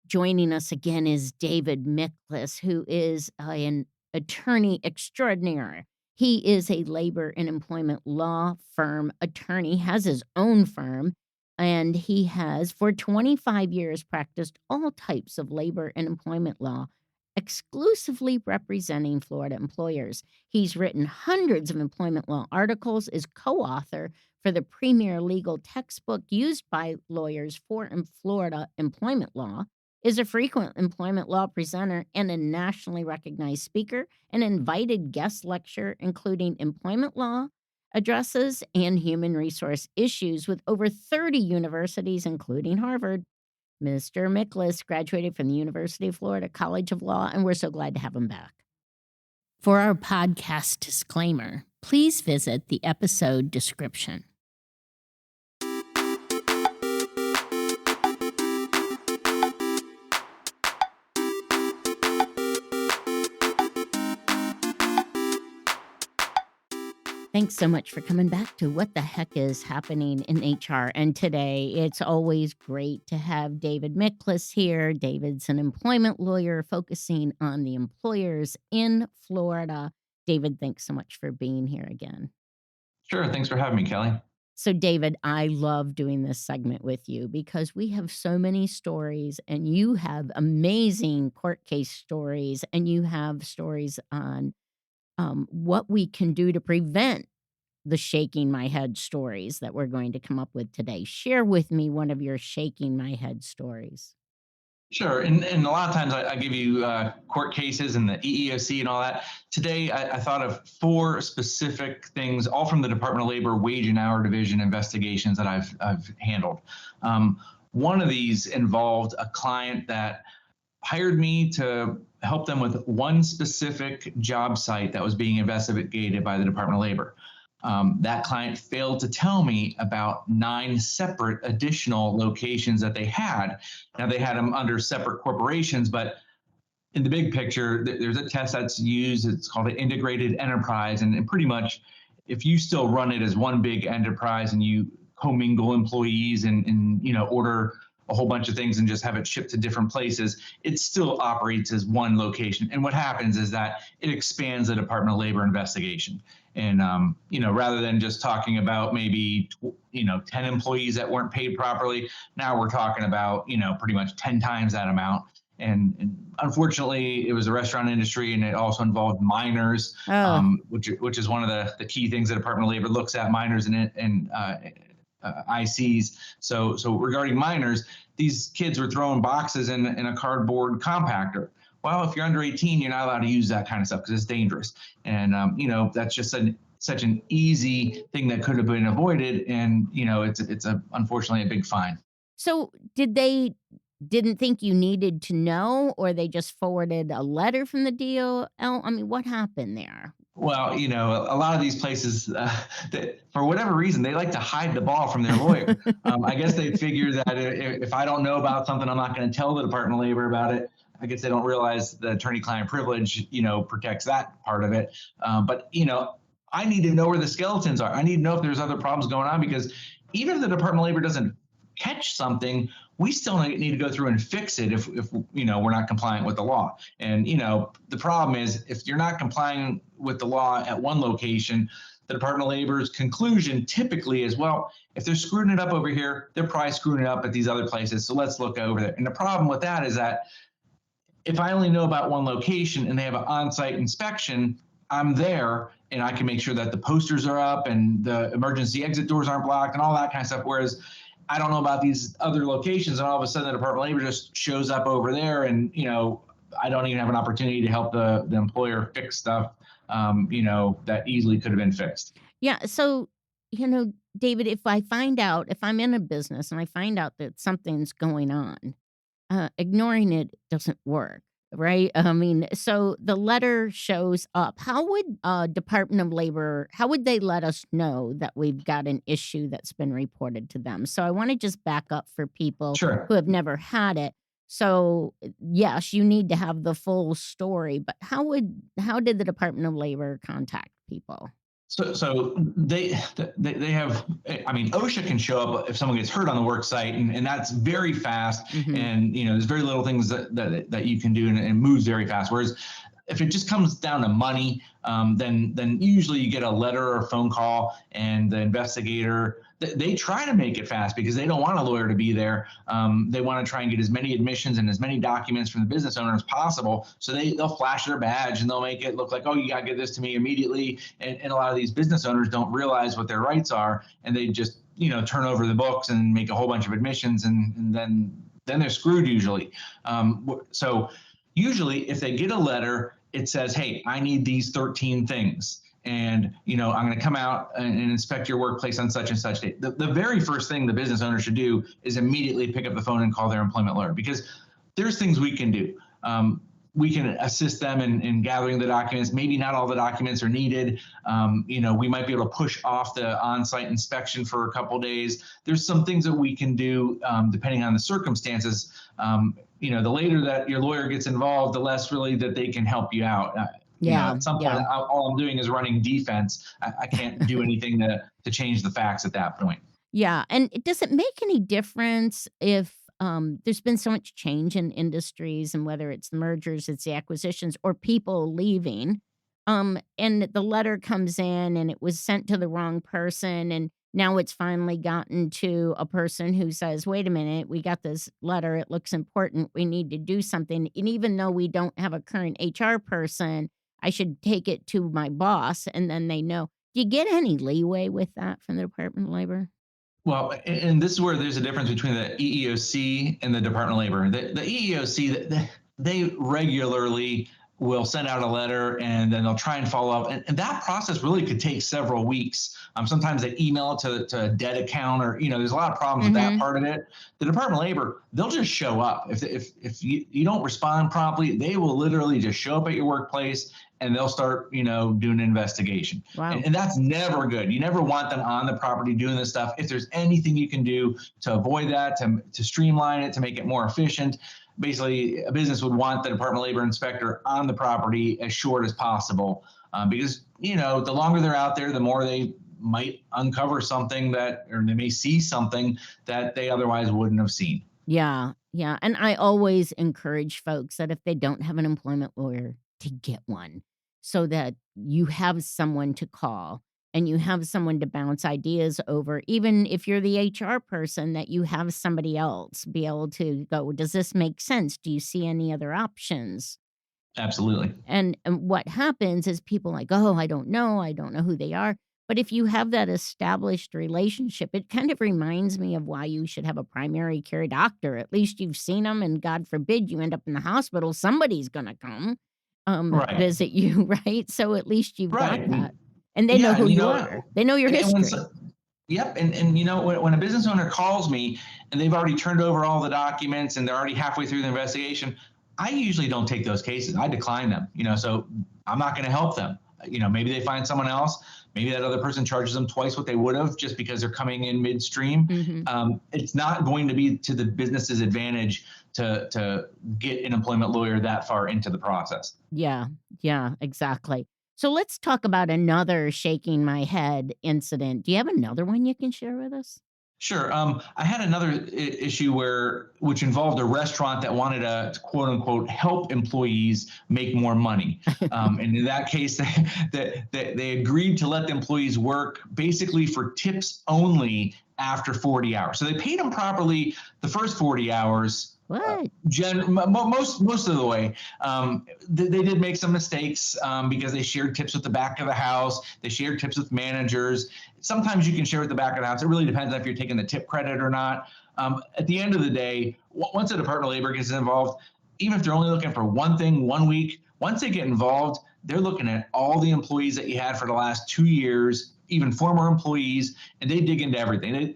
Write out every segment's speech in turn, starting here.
Joining us again is David Miklas, who is an attorney extraordinaire. He is a labor and employment law firm attorney, has his own firm, and he has for 25 years practiced all types of labor and employment law, exclusively representing Florida employers. He's written hundreds of employment law articles, is co-author for the premier legal textbook used by lawyers for Florida employment law, is a frequent employment law presenter and a nationally recognized speaker, an invited guest lecturer, including employment law addresses and human resource issues with over 30 universities, including Harvard. Mr. Miklas graduated from the University of Florida College of Law, and we're so glad to have him back. For our podcast disclaimer, please visit the episode description. Thanks so much for coming back to What the Heck is Happening in HR. And today, it's always great to have David Miklas here. David's an employment lawyer focusing on the employers in Florida. David, thanks so much for being here again. Sure. Thanks for having me, Kelly. So, David, I love doing this segment with you because we have so many stories, and you have amazing court case stories, and you have stories on what we can do to prevent the shaking my head stories that we're going to come up with today. Share with me one of your shaking my head stories. Sure. And a lot of times I give you court cases and the EEOC and all that. Today, I thought of four specific things, all from the Department of Labor Wage and Hour Division investigations that I've handled. One of these involved a client that hired me to help them with one specific job site that was being investigated by the Department of Labor. That client failed to tell me about 9 separate additional locations that they had. Now, they had them under separate corporations, but in the big picture, there's a test that's used. It's called an integrated enterprise. And pretty much, if you still run it as one big enterprise and you commingle employees and order a whole bunch of things and just have it shipped to different places, it still operates as one location. And what happens is that it expands the Department of Labor investigation. And, rather than just talking about maybe, 10 employees that weren't paid properly, now we're talking about, pretty much 10 times that amount. And unfortunately, it was the restaurant industry, and it also involved minors, Oh, which is one of the key things the Department of Labor looks at, minors and ICs. So regarding minors, these kids were throwing boxes in a cardboard compactor. Well, if you're under 18, you're not allowed to use that kind of stuff because it's dangerous. And, that's just such an easy thing that could have been avoided. And, it's unfortunately a big fine. so did they didn't think you needed to know, or they just forwarded a letter from the DOL? I mean, what happened there? Well, a lot of these places, that, for whatever reason, they like to hide the ball from their lawyer. I guess they figure that if I don't know about something, I'm not going to tell the Department of Labor about it. I guess they don't realize the attorney-client privilege, protects that part of it. But I need to know where the skeletons are. I need to know if there's other problems going on, because even if the Department of Labor doesn't catch something, we still need to go through and fix it if we're not compliant with the law. And the problem is, if you're not complying with the law at one location, the Department of Labor's conclusion typically is, well, if they're screwing it up over here, they're probably screwing it up at these other places. So let's look over there. And the problem with that is that if I only know about one location and they have an on-site inspection, I'm there and I can make sure that the posters are up and the emergency exit doors aren't blocked and all that kind of stuff. Whereas I don't know about these other locations, and all of a sudden the Department of Labor just shows up over there, and I don't even have an opportunity to help the employer fix stuff, that easily could have been fixed. Yeah, so, David, if I'm in a business and I find out that something's going on, ignoring it doesn't work, right? I mean, so the letter shows up. How would Department of Labor, how would they let us know that we've got an issue that's been reported to them? So I want to just back up for people Sure. who have never had it. So yes, you need to have the full story, but how did the Department of Labor contact people? So they have. I mean, OSHA can show up if someone gets hurt on the work site, and that's very fast. Mhm. And there's very little things that you can do, and it moves very fast. Whereas if it just comes down to money, then usually you get a letter or a phone call, and the investigator they try to make it fast because they don't want a lawyer to be there. They want to try and get as many admissions and as many documents from the business owner as possible. So they'll flash their badge and they'll make it look like, oh, you got to get this to me immediately. And a lot of these business owners don't realize what their rights are, and they just turn over the books and make a whole bunch of admissions, and then they're screwed usually. So usually, if they get a letter, it says, hey, I need these 13 things. And I'm going to come out and inspect your workplace on such and such date. The very first thing the business owner should do is immediately pick up the phone and call their employment lawyer, because there's things we can do. We can assist them in gathering the documents. Maybe not all the documents are needed. We might be able to push off the on-site inspection for a couple of days. There's some things that we can do depending on the circumstances. The later that your lawyer gets involved, the less really that they can help you out. Yeah, At some point, yeah. all I'm doing is running defense. I can't do anything to change the facts at that point. Yeah, and does it make any difference if, there's been so much change in industries, and whether it's the mergers, it's the acquisitions, or people leaving, and the letter comes in and it was sent to the wrong person, and now it's finally gotten to a person who says, "Wait a minute, we got this letter, it looks important, we need to do something, and even though we don't have a current HR person, I should take it to my boss," and then they know. Do you get any leeway with that from the Department of Labor? Well, and this is where there's a difference between the EEOC and the Department of Labor. The EEOC, they regularly will send out a letter, and then they'll try and follow up. And that process really could take several weeks. Sometimes they email it to a debt account, or, there's a lot of problems with that Mhm. part of it. The Department of Labor, they'll just show up. If you don't respond promptly, they will literally just show up at your workplace, and they'll start, doing an investigation. Wow. And that's never good. You never want them on the property doing this stuff. If there's anything you can do to avoid that, to streamline it, to make it more efficient, basically a business would want the Department of Labor inspector on the property as short as possible, because the longer they're out there, the more they might uncover something or they may see something that they otherwise wouldn't have seen. Yeah, yeah, and I always encourage folks that if they don't have an employment lawyer, to get one, so that you have someone to call and you have someone to bounce ideas over. Even if you're the HR person, that you have somebody else be able to go, "Does this make sense? Do you see any other options?" Absolutely. And what happens is people like, "Oh, I don't know who they are." But if you have that established relationship, it kind of reminds me of why you should have a primary care doctor. At least you've seen them, and God forbid you end up in the hospital, somebody's gonna come, Right. visit you, right? So at least you've got Right. that, and they know Yeah. who you are. They know your And when history. Yep, and when a business owner calls me and they've already turned over all the documents and they're already halfway through the investigation, I usually don't take those cases. I decline them. So I'm not going to help them. Maybe they find someone else. Maybe that other person charges them twice what they would have just because they're coming in midstream. Mhm. It's not going to be to the business's advantage to get an employment lawyer that far into the process. Yeah, yeah, exactly. So let's talk about another shaking my head incident. Do you have another one you can share with us? Sure. I had another issue which involved a restaurant that wanted to quote unquote help employees make more money. And in that case, they agreed to let the employees work basically for tips only after 40 hours. So they paid them properly the first 40 hours. What? Most of the way. They did make some mistakes because they shared tips with the back of the house. They shared tips with managers. Sometimes you can share with the back of the house. It really depends on if you're taking the tip credit or not. At the end of the day, once the Department of Labor gets involved, even if they're only looking for one thing 1 week, once they get involved, they're looking at all the employees that you had for the last 2 years, even former employees, and they dig into everything.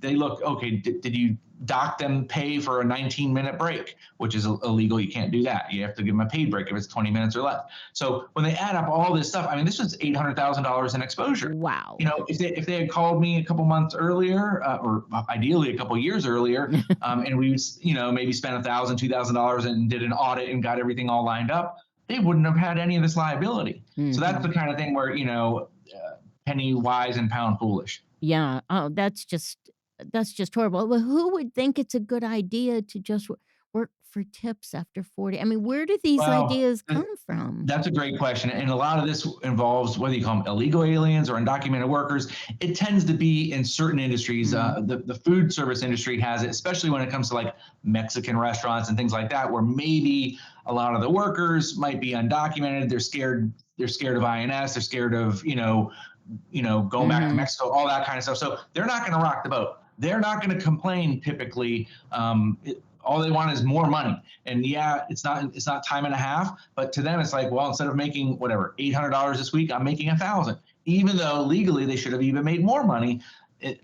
They look, okay, did you dock them pay for a 19-minute break, which is illegal. You can't do that. You have to give them a paid break if it's 20 minutes or less. So when they add up all this stuff, I mean, this was $800,000 in exposure. Wow. If they had called me a couple months earlier, or ideally a couple years earlier, and we, maybe spent $1,000, $2,000 and did an audit and got everything all lined up, they wouldn't have had any of this liability. So that's Mhm. the kind of thing where, penny wise and pound foolish. Yeah. Oh, that's just horrible. Well, who would think it's a good idea to just work for tips after 40? I mean, where do these Well, ideas come from? that's a great question. And a lot of this involves whether you call them illegal aliens or undocumented workers. It tends to be in certain industries. Mm. The food service industry has it, especially when it comes to like Mexican restaurants and things like that, where maybe a lot of the workers might be undocumented. They're scared. They're scared of INS. They're scared of going back to Mhm. Mexico, all that kind of stuff. So they're not going to rock the boat. They're not going to complain typically. All they want is more money. And yeah, it's not time and a half, but to them it's like, well, instead of making whatever $800 this week, I'm making 1,000. Even though legally they should have even made more money,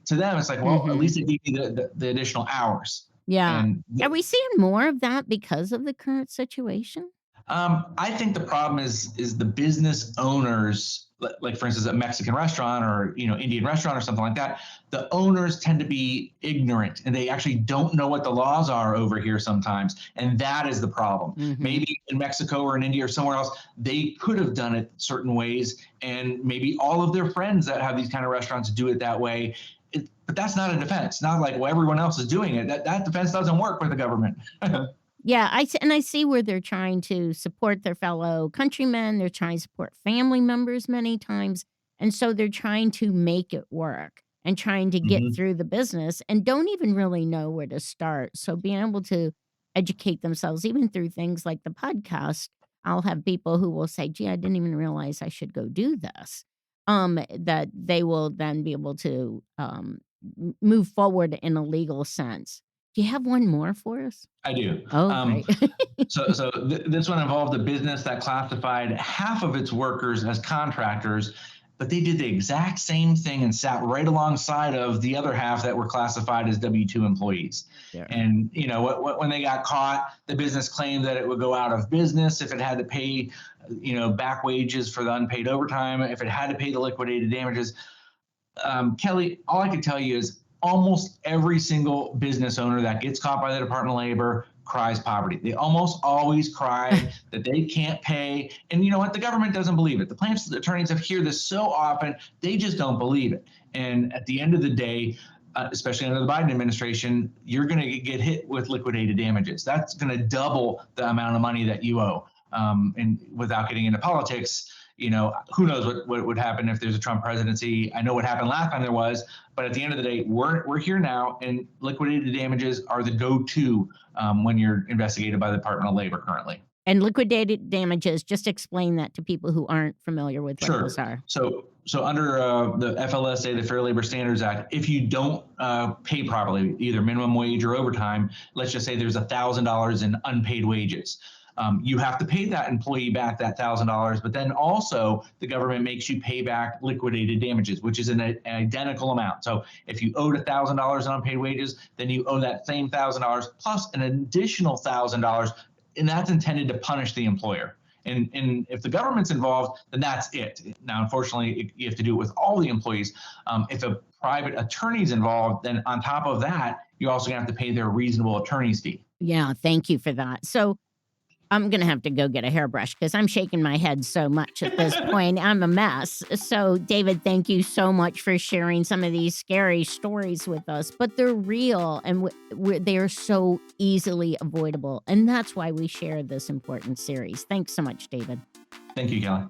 to them it's like, well, at Mhm. least they gave me the additional hours. Yeah. And Are we seeing more of that because of the current situation? I think the problem is the business owners, like for instance, a Mexican restaurant or Indian restaurant or something like that. The owners tend to be ignorant and they actually don't know what the laws are over here sometimes, and that is the problem. Mhm. Maybe in Mexico or in India or somewhere else, they could have done it certain ways, and maybe all of their friends that have these kind of restaurants do it that way. But that's not a defense. Not like, well, everyone else is doing it. That defense doesn't work with the government. Yeah, I see where they're trying to support their fellow countrymen, they're trying to support family members many times, and so they're trying to make it work and trying to get Mhm. through the business and don't even really know where to start, so being able to educate themselves even through things like the podcast, I'll have people who will say, "Gee, I didn't even realize I should go do this," that they will then be able to, move forward in a legal sense. Do you have one more for us? I do. Oh, great. This one involved a business that classified half of its workers as contractors, but they did the exact same thing and sat right alongside of the other half that were classified as W-2 employees. There. And when they got caught, the business claimed that it would go out of business if it had to pay, back wages for the unpaid overtime, if it had to pay the liquidated damages. Kelly, all I can tell you is almost every single business owner that gets caught by the Department of Labor cries poverty. They almost always cry that they can't pay. And you know what? The government doesn't believe it. The plaintiffs' attorneys have heard this so often, they just don't believe it. And at the end of the day, especially under the Biden administration, you're going to get hit with liquidated damages. That's going to double the amount of money that you owe. And without getting into politics, who knows what would happen if there's a Trump presidency. I know what happened last time there was, but at the end of the day, we're here now, and liquidated damages are the go-to when you're investigated by the Department of Labor currently. And liquidated damages, just explain that to people who aren't familiar with what those Sure. are. So under the FLSA, the Fair Labor Standards Act, if you don't pay properly, either minimum wage or overtime, let's just say there's $1,000 in unpaid wages. You have to pay that employee back that $1,000, but then also the government makes you pay back liquidated damages, which is an identical amount. So if you owed $1,000 in unpaid wages, then you owe that same $1,000 plus an additional $1,000, and that's intended to punish the employer. And if the government's involved, then that's it. Now, unfortunately, you have to do it with all the employees. If a private attorney's involved, then on top of that, you're also going to have to pay their reasonable attorney's fee. Yeah, thank you for that. So I'm gonna have to go get a hairbrush because I'm shaking my head so much at this point. I'm a mess. So, David, thank you so much for sharing some of these scary stories with us, but they're real and they are so easily avoidable. And that's why we share this important series. Thanks so much, David. Thank you, Kelly.